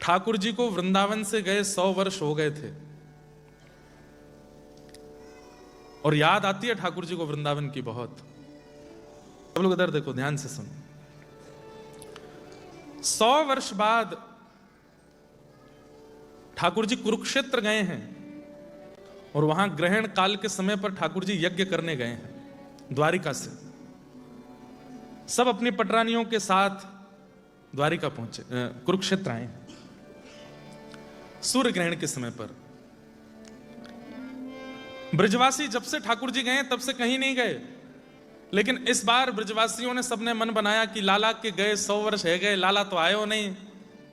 ठाकुर जी को वृंदावन से गए 100 वर्ष हो गए थे, और याद आती है ठाकुर जी को वृंदावन की बहुत। सब लोग इधर देखो, ध्यान से सुनो। 100 वर्ष बाद ठाकुर जी कुरुक्षेत्र गए हैं, और वहां ग्रहण काल के समय पर ठाकुर जी यज्ञ करने गए हैं द्वारिका से। सब अपनी पटरानियों के साथ द्वारिका पहुंचे, कुरुक्षेत्र आए सूर्य ग्रहण के समय पर। ब्रजवासी जब से ठाकुर जी गए तब से कहीं नहीं गए, लेकिन इस बार ब्रजवासियों ने सबने मन बनाया कि लाला के गए 100 वर्ष है गए, लाला तो आए हो नहीं,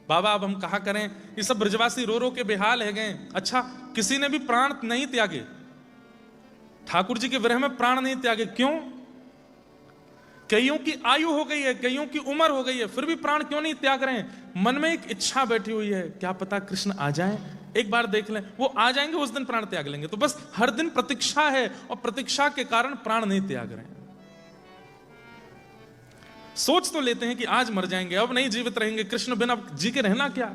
बाबा अब हम कहा करें। ये सब ब्रजवासी रो रो के बेहाल है गए। अच्छा, किसी ने भी प्राण नहीं त्यागे, ठाकुर जी के विरह में प्राण नहीं त्यागे। क्यों? कईयों की आयु हो गई है, कईयों की उम्र हो गई है, फिर भी प्राण क्यों नहीं त्याग रहे हैं? मन में एक इच्छा बैठी हुई है, क्या पता कृष्ण आ जाएं, एक बार देख लें, वो आ जाएंगे उस दिन प्राण त्याग लेंगे। तो बस हर दिन प्रतीक्षा है, और प्रतीक्षा के कारण प्राण नहीं त्याग रहे हैं। सोच तो लेते हैं कि आज मर जाएंगे, अब नहीं जीवित रहेंगे, कृष्ण बिना जी के रहना क्या।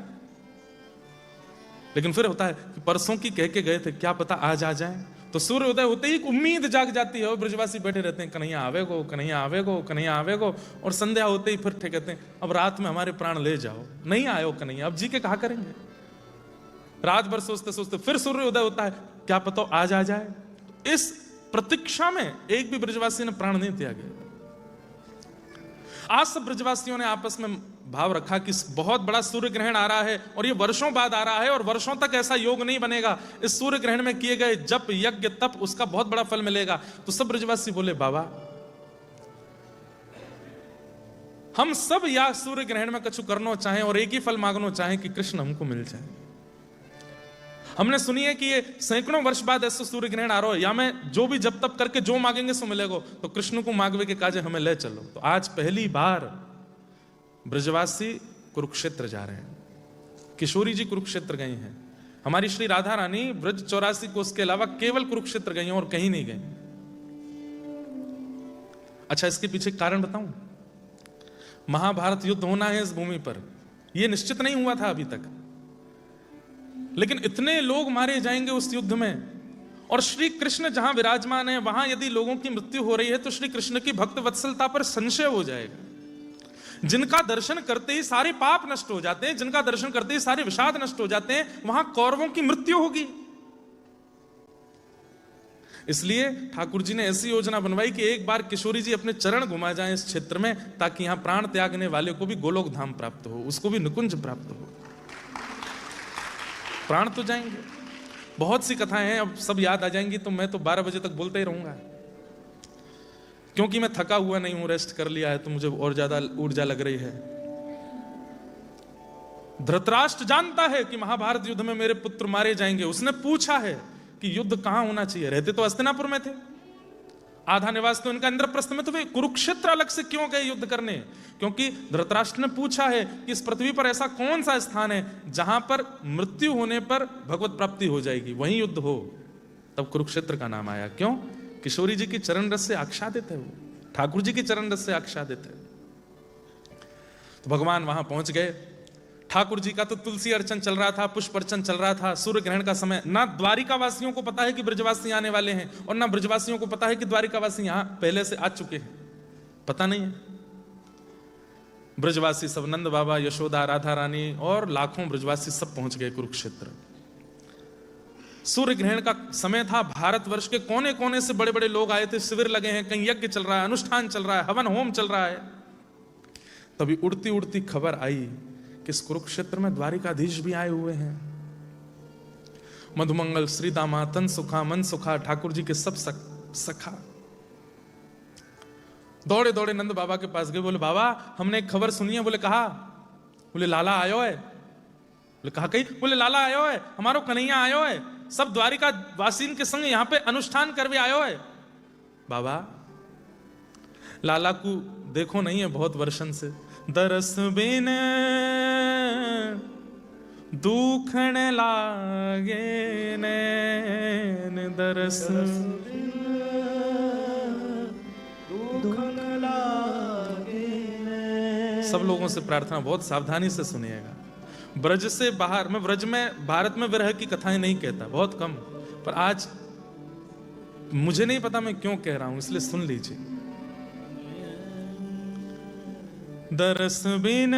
लेकिन फिर होता है कि परसों की कह के गए थे, क्या पता आज आ जाए। तो सूर्य उदय होते ही उम्मीद जाग जाती है, और ब्रजवासी बैठे रहते हैं, कन्हैया आवेगो, कन्हैया आवेगो, कन्हैया आवेगो। और संध्या होते ही फिर कहते हैं, अब रात में हमारे प्राण ले जाओ, नहीं आयो कन्हैया, अब जी के कहा करेंगे। रात भर सोचते सोचते फिर सूर्य उदय होता है, क्या पता आज आ जाए। इस प्रतीक्षा में एक भी ब्रजवासी ने प्राण नहीं त्यागे। आज सब ब्रजवासियों ने आपस में भाव रखा कि बहुत बड़ा सूर्य ग्रहण आ रहा है, और ये वर्षों बाद आ रहा है, और वर्षों तक ऐसा योग नहीं बनेगा। इस सूर्य ग्रहण में किए गए जप यज्ञ तप उसका बहुत बड़ा फल मिलेगा। तो सब ब्रजवासी बोले, बाबा हम सब या सूर्य ग्रहण में कछु करना चाहें और एक ही फल मांगना चाहें कि कृष्ण हमको मिल जाए। हमने सुनी है कि ये सैकड़ों वर्ष बाद ऐसा सूर्य ग्रहण आ रहा है, या मैं जो भी जब तप करके जो मांगेंगे सो मिलेगा। तो कृष्ण को मांगवे के काजे हमें ले चलो। तो आज पहली बार ब्रजवासी कुरुक्षेत्र जा रहे हैं। किशोरी जी कुरुक्षेत्र गई हैं, हमारी श्री राधा रानी ब्रज 84 को उसके अलावा केवल कुरुक्षेत्र गई हैं और कहीं नहीं गई। अच्छा, इसके पीछे कारण बताऊं। महाभारत युद्ध होना है इस भूमि पर, यह निश्चित नहीं हुआ था अभी तक, लेकिन इतने लोग मारे जाएंगे उस युद्ध में, और श्री कृष्ण जहां विराजमान है वहां यदि लोगों की मृत्यु हो रही है तो श्री कृष्ण की भक्त वत्सलता पर संशय हो जाएगा। जिनका दर्शन करते ही सारे पाप नष्ट हो जाते हैं, जिनका दर्शन करते ही सारे विषाद नष्ट हो जाते हैं, वहां कौरवों की मृत्यु होगी। इसलिए ठाकुर जी ने ऐसी योजना बनवाई कि एक बार किशोरी जी अपने चरण घुमा जाएं इस क्षेत्र में, ताकि यहां प्राण त्यागने वाले को भी गोलोक धाम प्राप्त हो, उसको भी निकुंज प्राप्त हो। प्राण तो जाएंगे। बहुत सी कथाएं हैं, अब सब याद आ जाएंगी तो मैं तो 12 बजे तक बोलते ही रहूंगा, क्योंकि मैं थका हुआ नहीं हूं, रेस्ट कर लिया है तो मुझे और ज्यादा ऊर्जा लग रही है। धृतराष्ट्र जानता है कि महाभारत युद्ध में मेरे पुत्र मारे जाएंगे। उसने पूछा है कि युद्ध कहां होना चाहिए। रहते तो हस्तिनापुर में थे, आधा निवास तो इनका इंद्रप्रस्थ में, तो वे कुरुक्षेत्र अलग से क्यों गए युद्ध करने? क्योंकि धृतराष्ट्र ने पूछा है कि इस पृथ्वी पर ऐसा कौन सा स्थान है जहां पर मृत्यु होने पर भगवत प्राप्ति हो जाएगी, वहीं युद्ध हो। तब कुरुक्षेत्र का नाम आया। क्यों? किशोरी जी की चरण रस से आच्छादित है, वो ठाकुर जी की चरण रस से आच्छादित है। तो भगवान वहां पहुंच गए। ठाकुर जी का तो तुलसी अर्चन चल रहा था, पुष्प अर्चन चल रहा था, सूर्य ग्रहण का समय। ना द्वारिका वासियों को पता है कि ब्रजवासी आने वाले हैं, और ना ब्रजवासियों को पता है कि द्वारिकावासी यहां पहले से आ चुके हैं, पता नहीं है। ब्रजवासी सब, नंद बाबा, यशोदा, राधा रानी और लाखों ब्रजवासी सब पहुंच गए कुरुक्षेत्र। सूर्य ग्रहण का समय था। भारतवर्ष के कोने कोने से बड़े बड़े लोग आए थे, शिविर लगे हैं, कहीं यज्ञ चल रहा है, अनुष्ठान चल रहा है, हवन होम चल रहा है। तभी उड़ती उड़ती खबर आई कि इस कुरुक्षेत्र में द्वारिकाधीश भी आए हुए हैं। मधुमंगल, श्री दामा, तन सुखा, मन सुखा, ठाकुर जी के सब सखा दौड़े दौड़े नंद बाबा के पास गए। बोले, बाबा हमने एक खबर सुनी है। बोले, कहा? बोले, लाला आयो है। बोले, कहा कहीं? बोले, लाला आयो है, हमारो कन्हैया आयो है, सब द्वारिका वासीन के संग यहां पे अनुष्ठान करवे आयो है। बाबा लाला को देखो नहीं है बहुत वर्षन से, दरस बिन दुखण लागे नैन, दरस दुखण लागे। सब लोगों से प्रार्थना बहुत सावधानी से सुनिएगा। ब्रज से बाहर, मैं ब्रज में भारत में विरह की कथाएं नहीं कहता, बहुत कम, पर आज मुझे नहीं पता मैं क्यों कह रहा हूं, इसलिए सुन लीजिए। दरस बिन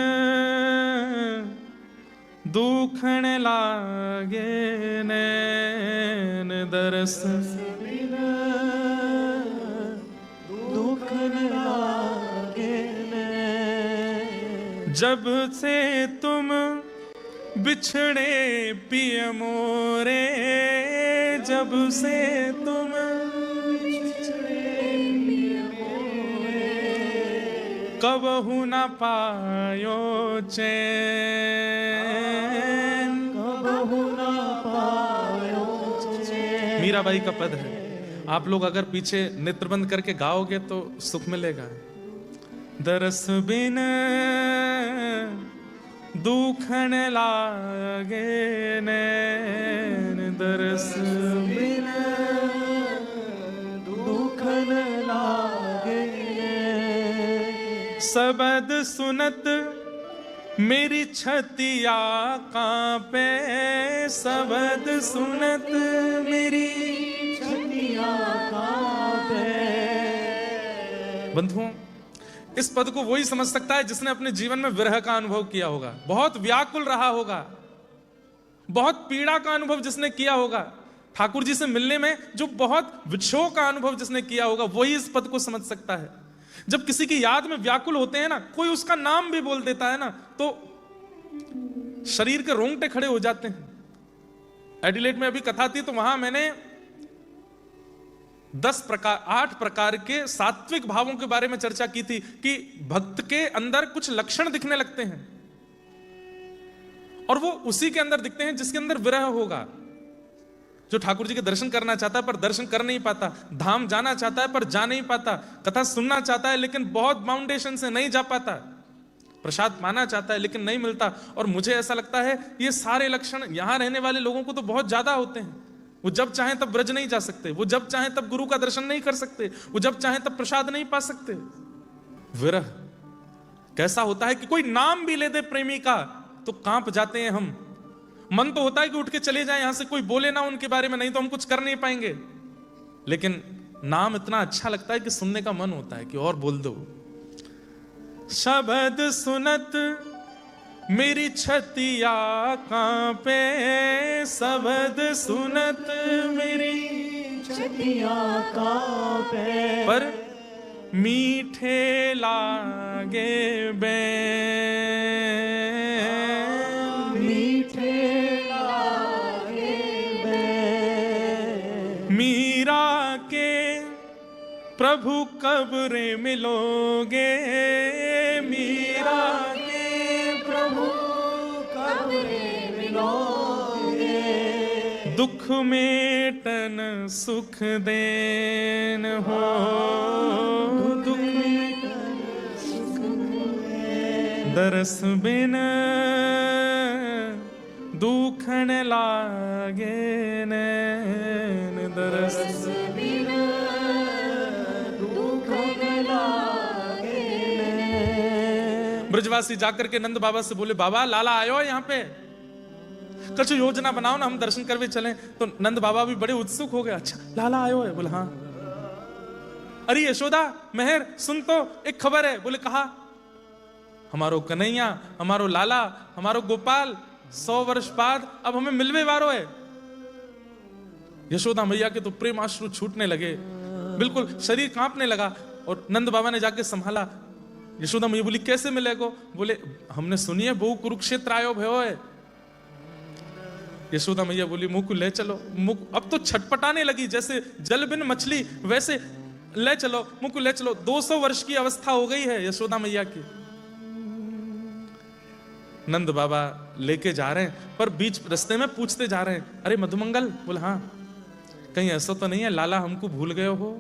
दुखण लागे नैन, दरस बिन दुखण लागे नैन, जब से तुम बिछड़े पिय मोरे, जब से तुम कबहु न पायो चैन, कबहु न पायो चैन। मीराबाई का पद है, आप लोग अगर पीछे नेत्र बंद करके गाओगे तो सुख मिलेगा। दरस बिन दुखण लागे नैन, दरस बिन दुखण लागे, सबद सुनत मेरी छतिया कांपे, सबद सुनत मेरी छतिया कांपे। बंधुओं, इस पद को वही समझ सकता है जिसने अपने जीवन में विरह का अनुभव किया होगा, बहुत व्याकुल रहा होगा, बहुत पीड़ा का अनुभव जिसने किया होगा, ठाकुर जी से मिलने में जो बहुत विक्षोभ का अनुभव जिसने किया होगा, वही इस पद को समझ सकता है। जब किसी की याद में व्याकुल होते हैं ना, कोई उसका नाम भी बोल देता है ना, तो शरीर के रोंगटे खड़े हो जाते हैं। एडिलेड में अभी कथा थी तो वहां मैंने 8 प्रकार के सात्विक भावों के बारे में चर्चा की थी कि भक्त के अंदर कुछ लक्षण दिखने लगते हैं और वो उसी के अंदर दिखते हैं जिसके अंदर विरह होगा। जो ठाकुर जी के दर्शन करना चाहता है पर दर्शन कर नहीं पाता, धाम जाना चाहता है पर जा नहीं पाता, कथा सुनना चाहता है लेकिन बहुत बाउंडेशन से नहीं जा पाता, प्रसाद पाना चाहता है लेकिन नहीं मिलता। और मुझे ऐसा लगता है ये सारे लक्षण यहां रहने वाले लोगों को तो बहुत ज्यादा होते हैं। वो जब चाहें तब ब्रज नहीं जा सकते, वो जब चाहें तब गुरु का दर्शन नहीं कर सकते, वो जब चाहें तब प्रसाद नहीं पा सकते। विरह कैसा होता है कि कोई नाम भी ले दे प्रेमी का तो कांप जाते हैं हम। मन तो होता है कि उठ के चले जाएं यहां से, कोई बोले ना उनके बारे में, नहीं तो हम कुछ कर नहीं पाएंगे। लेकिन नाम इतना अच्छा लगता है कि सुनने का मन होता है कि और बोल दो। शब्द सुनत मेरी छतिया कांपे, शब्द सुनत मेरी छतिया कांपे, पर मीठे लागे बैन, मीठे लागे बैन। मीरा के प्रभु कब रे मिलोगे, मीरा के प्रभु कब रे मिलोगे, दुख मेटन सुख देन हो, दुख मेटन सुख देन, दरस बिन दुखण लागे नैन, दरस बिन दुखण लागे नैन। ब्रजवासी जाकर के नंद बाबा से बोले, बाबा लाला आयो यहाँ पे, कुछ योजना बनाओ ना, हम दर्शन करवे चलें। तो नंद बाबा भी बड़े उत्सुक हो गए, अच्छा लाला आयो है? बोले हाँ। अरे यशोदा मेहर सुन तो, एक खबर है। बोले कहा? हमारो कन्हैया, हमारो लाला, हमारो गोपाल 100 वर्ष बाद अब हमें मिलवे वारो है। यशोदा मैया के तो प्रेम आश्रु छूटने लगे, बिल्कुल शरीर कांपने लगा। और नंद बाबा ने जाके संभाला। यशोदा मैया बोली कैसे मिलेगो? बोले हमने सुनी है बहु कुरुक्षेत्र आयो भयो है। यशोदा मैया बोली मुख ले चलो। मुख अब तो छटपटाने लगी, जैसे जल बिन मछली, वैसे ले चलो, मुख ले चलो। 200 वर्ष की अवस्था हो गई है यशोदा मैया की। नंद बाबा लेके जा रहे हैं, पर बीच रास्ते में पूछते जा रहे हैं, अरे मधुमंगल? बोले हाँ। कहीं ऐसा तो नहीं है लाला हमको भूल गए हो?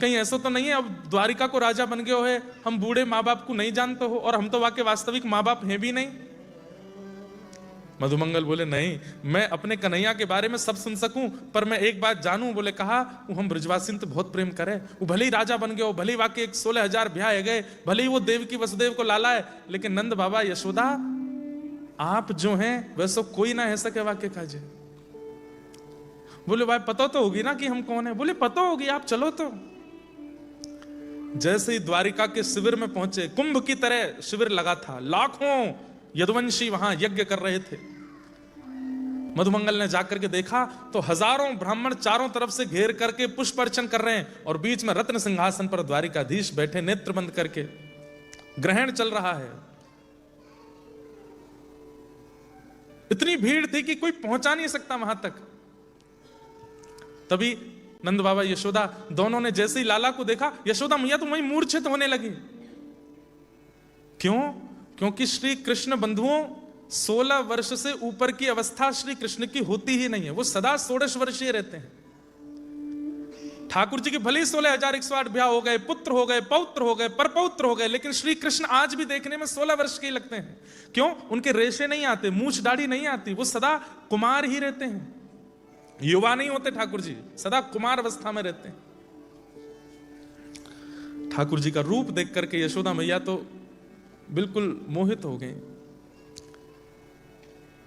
कहीं ऐसा तो नहीं है अब द्वारिका को राजा बन गए हो, हम बूढ़े माँ बाप को नहीं जानते हो, और हम तो वाकई वास्तविक माँ बाप हैं भी नहीं? मधुमंगल बोले नहीं, मैं अपने कन्हैया के बारे में सब सुन सकूं, पर मैं एक बात जानूं। बोले कहा? वो हम ब्रजवासी तो बहुत प्रेम करे, वो भले ही राजा बन गए हो, भले ही वाकई 16,000 ब्याह है गए, भले ही वो देव की वसुदेव को लाला है, लेकिन नंद बाबा यशोदा आप जो हैं वैसे कोई ना ऐसा के वाक्य काजे। बोले भाई पता तो होगी ना कि हम कौन है। बोले पता होगी, आप चलो तो। जैसे ही द्वारिका के शिविर में पहुंचे, कुंभ की तरह शिविर लगा था, लाखों यदुवंशी वहां यज्ञ कर रहे थे। मधुमंगल ने जाकर के देखा तो हजारों ब्राह्मण चारों तरफ से घेर करके पुष्प अर्चन कर रहे हैं और बीच में रत्न सिंहासन पर द्वारिकाधीश बैठे नेत्र बंद करके, ग्रहण चल रहा है। इतनी भीड़ थी कि कोई पहुंचा नहीं सकता वहां तक। तभी नंद बाबा यशोदा दोनों ने जैसे ही लाला को देखा, यशोदा मैया तो वहीं मूर्छित होने लगी। क्यों? क्योंकि श्री कृष्ण बंधुओं 16 वर्ष से ऊपर की अवस्था श्री कृष्ण की होती ही नहीं है, वो सदा 16 वर्षीय रहते हैं। ठाकुर जी के भले ही 16,108 ब्याह हो गए, पुत्र हो गए, पौत्र हो गए, परपौत्र हो गए, लेकिन श्री कृष्ण आज भी देखने में 16 वर्ष के ही लगते हैं। क्यों? उनके रेशे नहीं आते, मूछ दाढ़ी नहीं आती, वो सदा कुमार ही रहते हैं, युवा नहीं होते। ठाकुर जी सदा कुमार अवस्था में रहते हैं। ठाकुर जी का रूप देख करके यशोदा मैया तो बिल्कुल मोहित हो गई।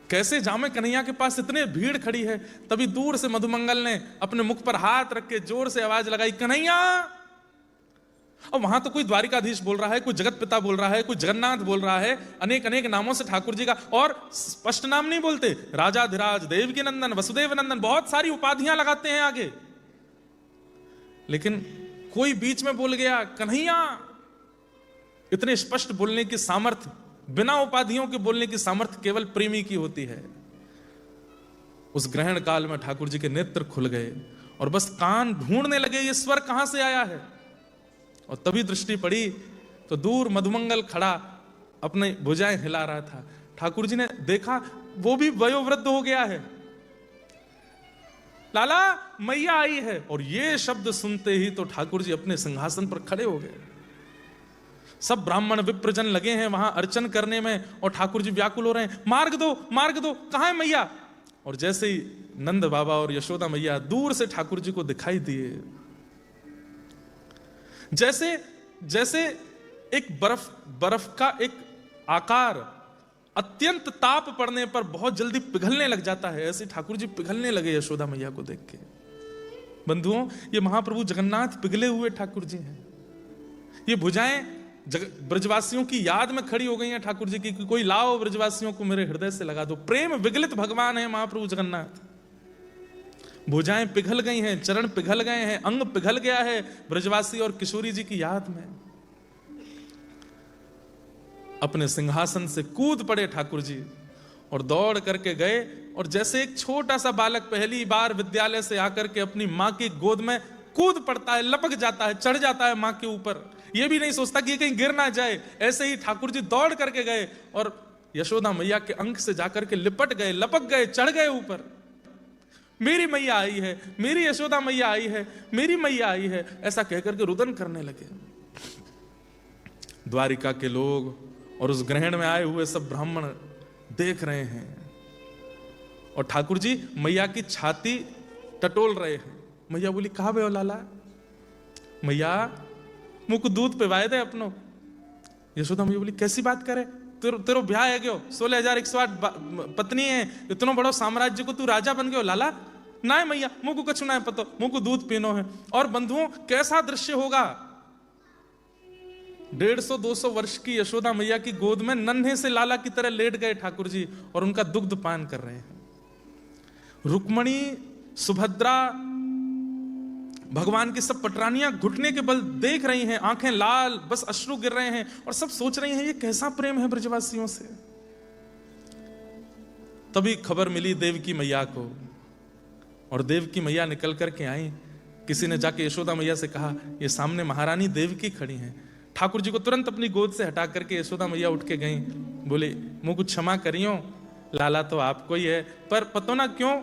कैसे जामे कन्हैया के पास, इतने भीड़ खड़ी है। तभी दूर से मधुमंगल ने अपने मुख पर हाथ रख के जोर से आवाज लगाई, कन्हैया। और वहां तो कोई द्वारिकाधीश बोल रहा है, कोई जगत पिता बोल रहा है, कोई जगन्नाथ बोल रहा है, अनेक अनेक नामों से ठाकुर जी का, और स्पष्ट नाम नहीं बोलते, राजाधिराज, देवकी नंदन, वसुदेव नंदन, बहुत सारी उपाधियां लगाते हैं आगे। लेकिन कोई बीच में बोल गया कन्हैया। इतने स्पष्ट बोलने की सामर्थ्य, बिना उपाधियों के बोलने की सामर्थ्य केवल प्रेमी की होती है। उस ग्रहण काल में ठाकुर जी के नेत्र खुल गए और बस कान ढूंढने लगे ये स्वर कहां से आया है। और तभी दृष्टि पड़ी तो दूर मधुमंगल खड़ा अपने भुजाएं हिला रहा था। ठाकुर जी ने देखा वो भी वयोवृद्ध हो गया है। लाला मैया आई है। और ये शब्द सुनते ही तो ठाकुर जी अपने सिंहासन पर खड़े हो गए। सब ब्राह्मण विप्रजन लगे हैं वहां अर्चन करने में और ठाकुर जी व्याकुल हो रहे हैं, मार्ग दो, मार्ग दो, कहां है मैया। और जैसे ही नंद बाबा और यशोदा मैया दूर से ठाकुर जी को दिखाई दिए, जैसे जैसे एक बर्फ का एक आकार अत्यंत ताप पड़ने पर बहुत जल्दी पिघलने लग जाता है, ऐसे ठाकुर जी पिघलने लगे यशोदा मैया को देख के। बंधुओं, ये महाप्रभु जगन्नाथ पिघले हुए ठाकुर जी हैं। ये भुजाएं ब्रजवासियों की याद में खड़ी हो गई हैं ठाकुर जी की, कि कोई लाओ ब्रजवासियों को मेरे हृदय से लगा दो। प्रेम विगलित भगवान है महाप्रभु जगन्नाथ। भुजाएं पिघल गई हैं, चरण पिघल गए हैं, अंग पिघल गया है ब्रजवासी और किशोरी जी की याद में। अपने सिंहासन से कूद पड़े ठाकुर जी और दौड़ करके गए। और जैसे एक छोटा सा बालक पहली बार विद्यालय से आकर के अपनी मां की गोद में कूद पड़ता है, लपक जाता है, चढ़ जाता है मां के ऊपर, यह भी नहीं सोचता कि ये कहीं गिर ना जाए, ऐसे ही ठाकुर जी दौड़ करके गए और यशोदा मैया के अंक से जाकर के लिपट गए, लपक गए, चढ़ गए ऊपर। मेरी मैया आई है, मेरी यशोदा मैया आई है, मेरी मैया आई है, ऐसा कहकर के रुदन करने लगे। द्वारिका के लोग और उस ग्रहण में आए हुए सब ब्राह्मण देख रहे हैं और ठाकुर जी मैया की छाती टटोल रहे हैं। मैया बोली, कहा बे लाला, मैया मुझको दूध पिवाए दे अपनो। यशोदा मैया बोली, कैसी बात करे, तेरो ब्याह है क्यों, 16,108 पत्नी है, इतना बड़ो साम्राज्य को तू राजा बन गयो लाला। ना मैया, मुझको कछु ना है पतो, मुझको दूध पीनो है। और बंधुओं, कैसा दृश्य होगा, 150-200 वर्ष की यशोदा मैया की गोद में नन्हे से लाला की तरह लेट गए ठाकुर जी और उनका दुग्ध पान कर रहे हैं। रुक्मणी, सुभद्रा, भगवान की सब पटरानियां घुटने के बल देख रही हैं, आंखें लाल, बस अश्रु गिर रहे हैं और सब सोच रही हैं ये कैसा प्रेम है ब्रजवासियों से। तभी खबर मिली देवकी मैया को और देवकी मैया निकल करके आई। किसी ने जाके यशोदा मैया से कहा, ये सामने महारानी देवकी खड़ी हैं। ठाकुर जी को तुरंत अपनी गोद से हटा करके यशोदा मैया उठ के गई। बोले, मुझको क्षमा करियो, लाला तो आपको ही है, पर पतो ना क्यों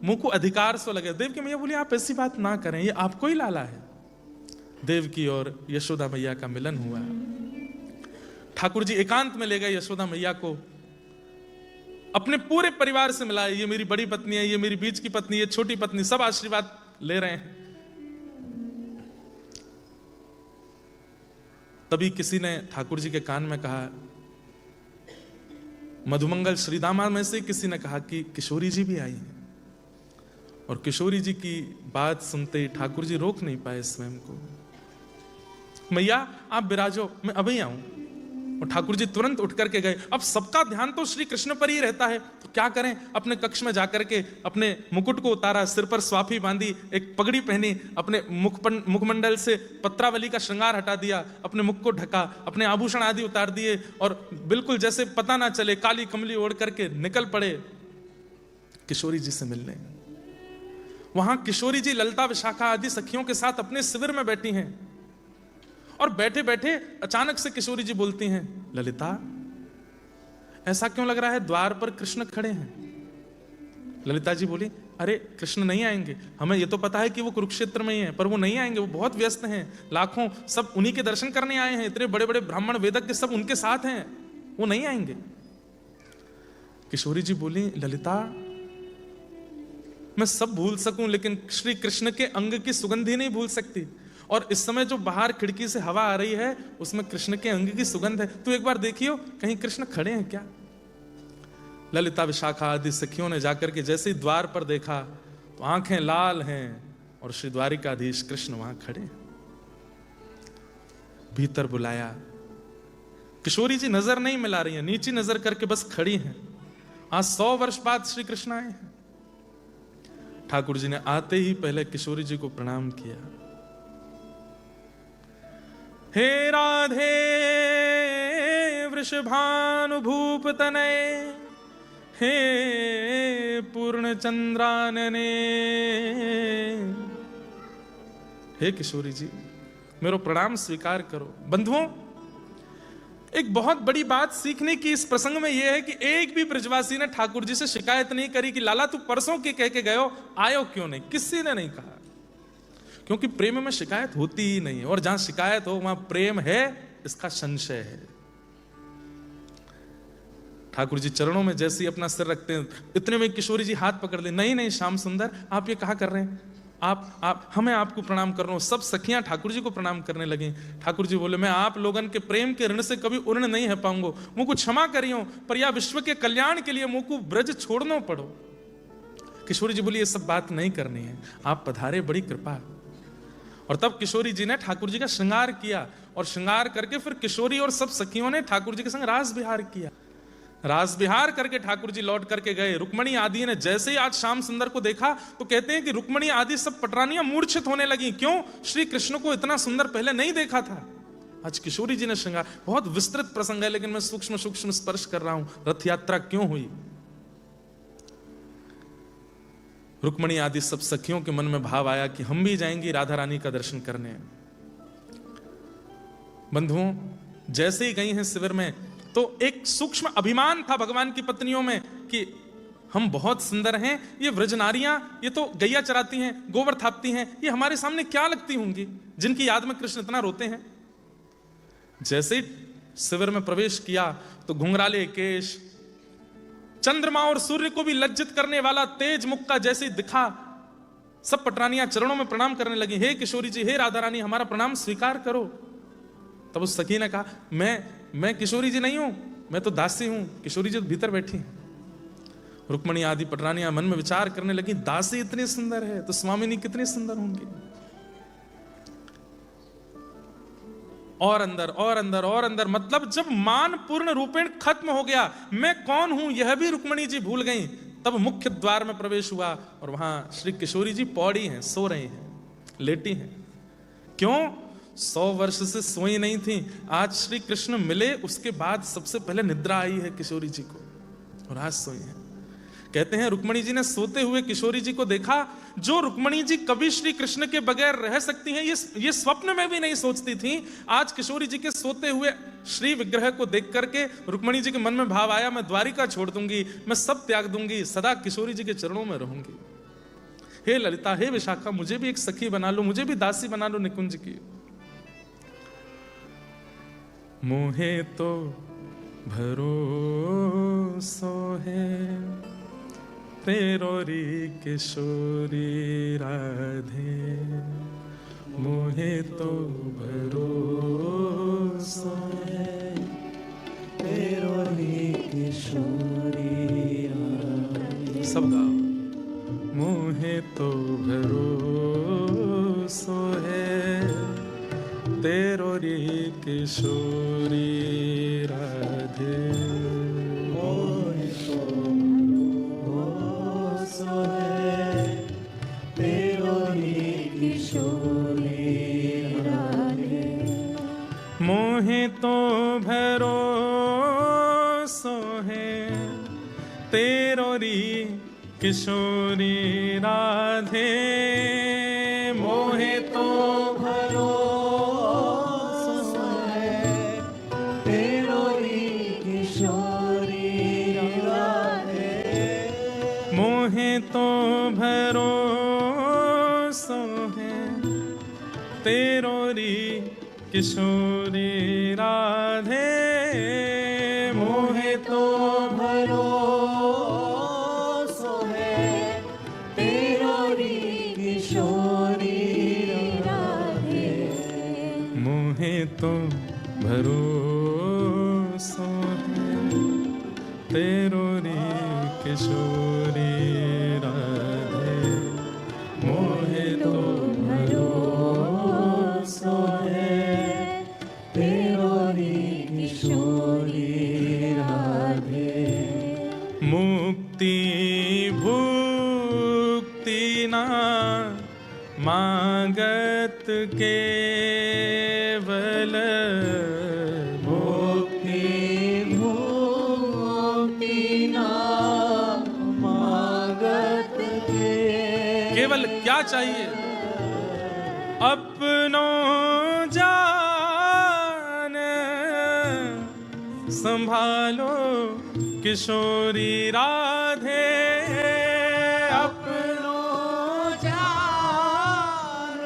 मुंह को अधिकार सो लगे। देवकी मैया बोली, आप ऐसी बात ना करें, ये आपको ही लाला है। देवकी और यशोदा मैया का मिलन हुआ। ठाकुर जी एकांत में ले गए यशोदा मैया को, अपने पूरे परिवार से मिलाए। ये मेरी बड़ी पत्नी है, ये मेरी बीच की पत्नी, ये छोटी पत्नी, सब आशीर्वाद ले रहे हैं। तभी किसी ने ठाकुर जी के कान में कहा, मधुमंगल श्रीदामा में से किसी ने कहा कि किशोरी जी भी आई हैं, और किशोरी जी की बात सुनते ही ठाकुर जी रोक नहीं पाए स्वयं को। मैया आप विराजो, मैं अभी आऊं। और ठाकुर जी तुरंत उठ करके गए। अब सबका ध्यान तो श्री कृष्ण पर ही रहता है, तो क्या करें, अपने कक्ष में जाकर के अपने मुकुट को उतारा, सिर पर स्वाफी बांधी, एक पगड़ी पहनी, अपने मुखमंडल से पत्रावली का श्रृंगार हटा दिया, अपने मुख को ढका, अपने आभूषण आदि उतार दिए, और बिल्कुल जैसे पता ना चले काली कमली ओढ़ करके निकल पड़े किशोरी जी से मिलने। वहां किशोरी जी ललिता विशाखा आदि सखियों के साथ अपने शिविर में बैठी हैं, और बैठे बैठे अचानक से किशोरी जी बोलती हैं, ललिता ऐसा क्यों लग रहा है द्वार पर कृष्ण खड़े हैं? ललिता जी बोली, अरे कृष्ण नहीं आएंगे, हमें ये तो पता है कि वो कुरुक्षेत्र में ही है, पर वो नहीं आएंगे, वो बहुत व्यस्त हैं, लाखों सब उन्हीं के दर्शन करने आए हैं, इतने बड़े बड़े ब्राह्मण वेदज्ञ सब उनके साथ हैं, वो नहीं आएंगे। किशोरी जी बोली, ललिता मैं सब भूल सकूं, लेकिन श्री कृष्ण के अंग की सुगंध ही नहीं भूल सकती, और इस समय जो बाहर खिड़की से हवा आ रही है उसमें कृष्ण के अंग की सुगंध है, तू एक बार देखियो कहीं कृष्ण खड़े हैं क्या। ललिता विशाखा आदि सखियों ने जाकर के जैसे ही द्वार पर देखा तो आंखें लाल हैं, और श्री द्वारिकाधीश कृष्ण वहां खड़े हैं। भीतर बुलाया, किशोरी जी नजर नहीं मिला रही हैं, नीची नजर करके बस खड़ी हैं। आज 100 वर्ष बाद श्री कृष्ण आए हैं। ठाकुर जी ने आते ही पहले किशोरी जी को प्रणाम किया। हे राधे वृषभानुभूप तनय, हे पूर्ण चंद्रानने। हे किशोरी जी मेरो प्रणाम स्वीकार करो। बंधुओं, एक बहुत बड़ी बात सीखने की इस प्रसंग में यह है कि एक भी ब्रजवासी ने ठाकुर जी से शिकायत नहीं करी कि लाला तू परसों के कह के गए हो, आयो क्यों नहीं, किसी ने नहीं कहा, क्योंकि प्रेम में शिकायत होती ही नहीं है, और जहां शिकायत हो वहां प्रेम है इसका संशय है। ठाकुर जी चरणों में जैसे ही अपना सिर रखते हैं, इतने में किशोरी जी हाथ पकड़ ले, नहीं नहीं श्याम सुंदर आप ये कहा कर रहे हैं, आप हमें आपको प्रणाम कर रहा हूं। सब सखियां ठाकुर जी को प्रणाम करने लगी। ठाकुर जी बोले, मैं आप लोगन के प्रेम के ऋण से कभी उर्ण नहीं है पाऊंगा, मुझको क्षमा करियो, पर यह विश्व के कल्याण के लिए मुझको ब्रज छोड़ना पड़ो। किशोरी जी बोली, ये सब बात नहीं करनी है, आप पधारे, बड़ी कृपा। और तब किशोरी जी ने ठाकुर जी का श्रृंगार किया, और श्रृंगार करके फिर किशोरी और सब सखियों ने ठाकुर जी के संग रास विहार किया। रास विहार करके ठाकुर जी लौट करके गए। रुक्मणी आदि ने जैसे ही आज श्याम सुंदर को देखा तो कहते हैं कि रुक्मणी आदि सब पटरानियां मूर्छित होने लगी। क्यों? श्री कृष्ण को इतना सुंदर पहले नहीं देखा था। आज किशोरी जी ने श्रृंगार, बहुत विस्तृत प्रसंग है, लेकिन मैं सूक्ष्म सूक्ष्म स्पर्श कर रहा हूं। रथ यात्रा क्यों हुई? रुक्मणी आदि सब सखियों के मन में भाव आया कि हम भी जाएंगे राधा रानी का दर्शन करने। बंधुओं, जैसे ही गई हैं शिविर में तो एक सूक्ष्म अभिमान था भगवान की पत्नियों में कि हम बहुत सुंदर हैं, ये व्रज नारियां, ये तो गैया चराती हैं, गोबर थापती हैं, ये हमारे सामने क्या लगती होंगी जिनकी याद में कृष्ण इतना रोते हैं। जैसे ही शिविर में प्रवेश किया तो घुंघराले केश, चंद्रमा और सूर्य को भी लज्जित करने वाला तेज मुख का जैसे दिखा, सब पटरानियां चरणों में प्रणाम करने लगी। हे किशोरी जी, हे राधा रानी, हमारा प्रणाम स्वीकार करो। तब उस सखी ने कहा, मैं किशोरी जी नहीं हूं, मैं तो दासी हूं। किशोरी जी तो भीतर बैठी। रुक्मणी आदि पटरानियां मन में विचार करने लगी, दासी इतनी सुंदर है तो स्वामिनी कितनी सुंदर होंगी। और अंदर और अंदर और अंदर, मतलब जब मान पूर्ण रूपेण खत्म हो गया, मैं कौन हूं यह भी रुक्मणी जी भूल गई। तब मुख्य द्वार में प्रवेश हुआ और वहां श्री किशोरी जी पौड़ी हैं, सो रही हैं, लेटी हैं। क्यों? 100 वर्ष से सोई नहीं थी। आज श्री कृष्ण मिले उसके बाद सबसे पहले निद्रा आई है किशोरी जी को, और आज सोई है। कहते हैं रुक्मणी जी ने सोते हुए किशोरी जी को देखा। जो रुक्मणी जी कभी श्री कृष्ण के बगैर रह सकती हैं, ये स्वप्न में भी नहीं सोचती थी। आज किशोरी जी के सोते हुए श्री विग्रह को देख करके रुक्मणी जी के मन में भाव आया, मैं द्वारिका छोड़ दूंगी, मैं सब त्याग दूंगी, सदा किशोरी जी के चरणों में रहूंगी। हे ललिता, हे विशाखा, मुझे भी एक सखी बना लो, मुझे भी दासी बना लो निकुंज की। मोहे तो भरोसो है तेरो री किशोरी राधे, मोहे तो भरोसो है तेरो री किशोरी। सब गाओ। मोहे तो भरोसो है तेरो री किशोरी राधे। मोहे तो भरोसो है तेरो री किशोरी राधे। मोहे तो भरोसो है तेरो री किशोरी राधे। मोहे तो भरोसो है तेरो री किशोरी राधे। मोहे तो भरोसो है तेरो री किशोरी राधे। मोहे तो भरोसो है तेरो री किशोरी राधे। मोहे तो भरोसो है तेरो री किशोरी राधे। मोहे तो भरोसो है तेरो री किशोरी राधे। मुक्ति भुक्ति ना मांगत केवल। मुक्ति मुक्ति ना मांगत केवल क्या चाहिए? अपनो जान संभालो किशोरी राधे। अपनो जान।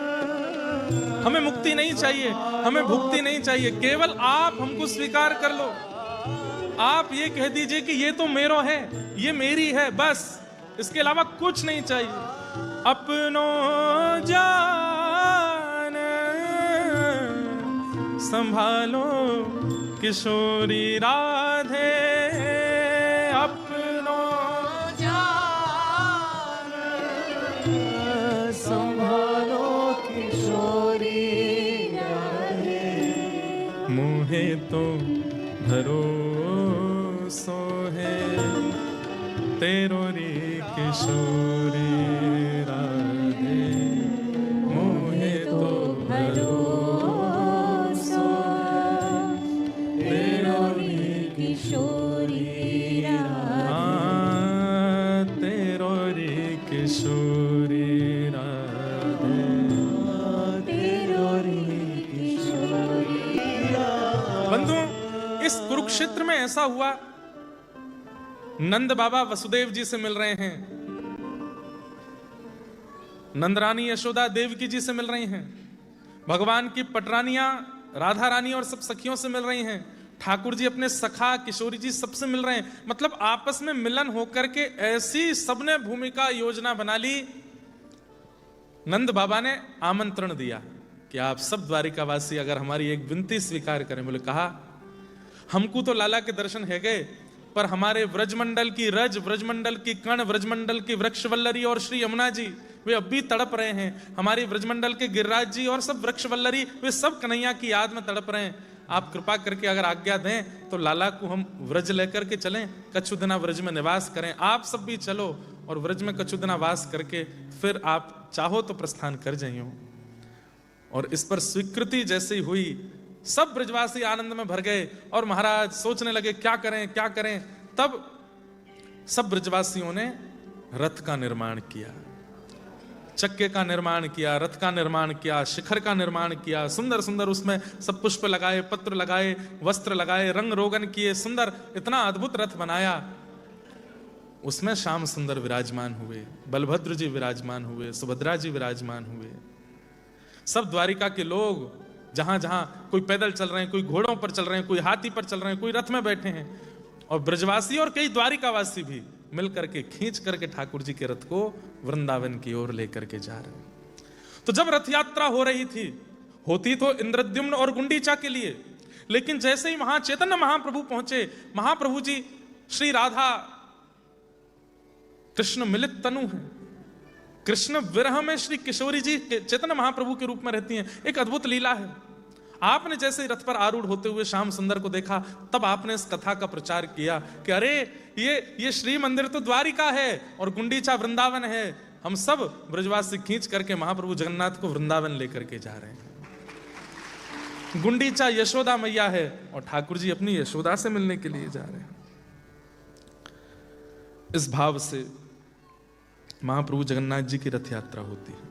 हमें मुक्ति नहीं चाहिए, हमें भुक्ति नहीं चाहिए, केवल आप हमको स्वीकार कर लो। आप ये कह दीजिए कि ये तो मेरो है, ये मेरी है, बस इसके अलावा कुछ नहीं चाहिए। अपनो जान संभालो किशोरी राधे। अपनो जान संभालो किशोरी राधे। मोहे तो भरोसो है तेरो री किशोरी राधे। मोहे तो भरोसो तेरो री किशोरी राधे। तेरो री किशोरी राधे। तेरो री किशोरी राधे। बंधु, इस कुरुक्षेत्र में ऐसा हुआ, नंद बाबा वसुदेव जी से मिल रहे हैं, नंदरानी यशोदा देवकी जी से मिल रही हैं, भगवान की पटरानियां राधा रानी और सब सखियों से मिल रही हैं, ठाकुर जी अपने सखा किशोरी जी सबसे मिल रहे हैं। मतलब आपस में मिलन होकर के ऐसी सबने भूमिका योजना बना ली। नंद बाबा ने आमंत्रण दिया कि आप सब द्वारिकावासी अगर हमारी एक विनती स्वीकार करें। बोले कहा, हमको तो लाला के दर्शन है गए, पर हमारे व्रजमंडल की रज, व्रजमंडल की कण, व्रजमंडल की वृक्षवल्लरी और श्री यमुना जी वे अब भी तड़प रहे हैं। हमारी व्रजमंडल के गिरिराज जी और सब वृक्षवल्लरी वे सब कन्हैया की याद में तड़प रहे हैं। आप कृपा करके अगर आज्ञा दें तो लाला को हम व्रज लेकर के चलें, कछु दिना व्रज में निवास करें। आप सब भी चलो और व्रज में कछु दिना वास करके फिर आप चाहो तो प्रस्थान कर जाइयो। और इस पर स्वीकृति जैसे ही हुई, सब ब्रजवासी आनंद में भर गए और महाराज सोचने लगे क्या करें क्या करें। तब सब ब्रजवासियों ने रथ का निर्माण किया, चक्के का निर्माण किया, रथ का निर्माण किया, शिखर का निर्माण किया, सुंदर सुंदर उसमें सब पुष्प लगाए, पत्र लगाए, वस्त्र लगाए, रंग रोगन किए, सुंदर इतना अद्भुत रथ बनाया। उसमें श्याम सुंदर विराजमान हुए, बलभद्र जी विराजमान हुए, सुभद्रा जी विराजमान हुए। सब द्वारिका के लोग जहां जहां कोई पैदल चल रहे हैं, कोई घोड़ों पर चल रहे हैं, कोई हाथी पर चल रहे हैं, कोई रथ में बैठे हैं, और ब्रजवासी और कई द्वारिकावासी भी मिल करके खींच करके ठाकुर जी के रथ को वृंदावन की ओर लेकर के जा रहे हैं। तो जब रथ यात्रा हो रही थी, होती तो इंद्रद्युम्न और गुंडीचा के लिए, लेकिन जैसे ही वहां चैतन्य महाप्रभु पहुंचे, महाप्रभु जी श्री राधा कृष्ण मिलित तनु है। कृष्ण विरह में श्री किशोरी जी चैतन्य महाप्रभु के रूप में रहती हैं। एक अद्भुत लीला है। आपने जैसे रथ पर आरूढ़ होते हुए श्याम सुंदर को देखा, तब आपने इस कथा का प्रचार किया कि अरे ये श्री मंदिर तो द्वारिका है और गुंडीचा वृंदावन है। हम सब ब्रजवासी खींच करके महाप्रभु जगन्नाथ को वृंदावन लेकर के जा रहे हैं। गुंडीचा यशोदा मैया है और ठाकुर जी अपनी यशोदा से मिलने के लिए जा रहे हैं। इस भाव से महाप्रभु जगन्नाथ जी की रथ यात्रा होती है।